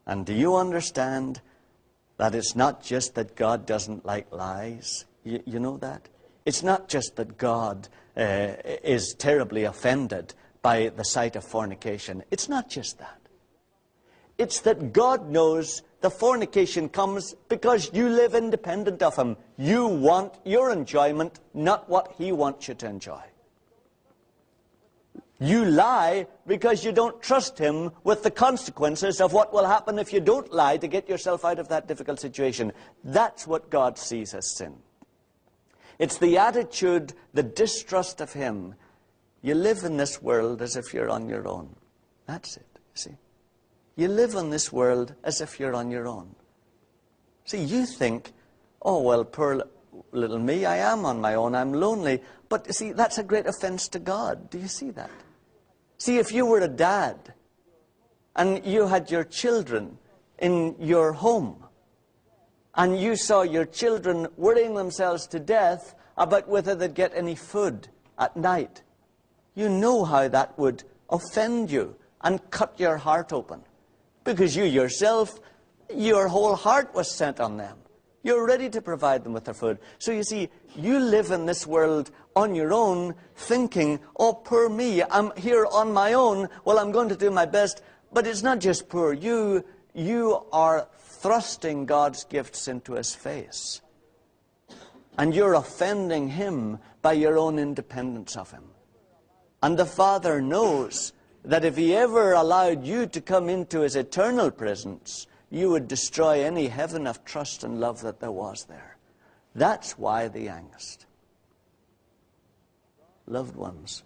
And do you understand that it's not just that God doesn't like lies? You know that? It's not just that God is terribly offended by the sight of fornication. It's not just that. It's that God knows the fornication comes because you live independent of Him. You want your enjoyment, not what He wants you to enjoy. You lie because you don't trust Him with the consequences of what will happen if you don't lie to get yourself out of that difficult situation. That's what God sees as sin. It's the attitude, the distrust of Him. You live in this world as if you're on your own. That's it, see. You live in this world as if you're on your own. See, you think, oh, well, poor little me, I am on my own, I'm lonely. But, see, that's a great offense to God. Do you see that? See, if you were a dad and you had your children in your home and you saw your children worrying themselves to death about whether they'd get any food at night, you know how that would offend you and cut your heart open. Because you yourself, your whole heart was set on them. You're ready to provide them with their food. So you see, you live in this world on your own, thinking, oh, poor me, I'm here on my own, well, I'm going to do my best. But it's not just poor. You are thrusting God's gifts into His face. And you're offending Him by your own independence of Him. And the Father knows that if He ever allowed you to come into His eternal presence, you would destroy any heaven of trust and love that there was there. That's why the angst. Loved ones,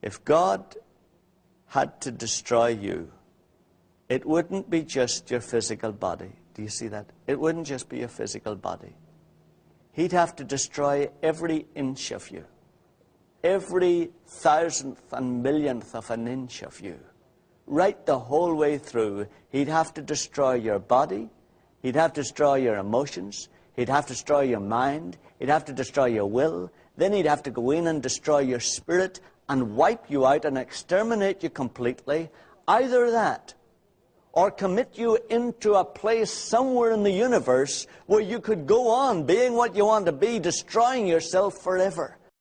if God had to destroy you, it wouldn't be just your physical body. Do you see that? It wouldn't just be your physical body. He'd have to destroy every inch of you. Every thousandth and millionth of an inch of you. Right the whole way through, He'd have to destroy your body. He'd have to destroy your emotions. He'd have to destroy your mind. He'd have to destroy your will. Then He'd have to go in and destroy your spirit and wipe you out and exterminate you completely. Either that, or commit you into a place somewhere in the universe where you could go on being what you want to be, destroying yourself forever.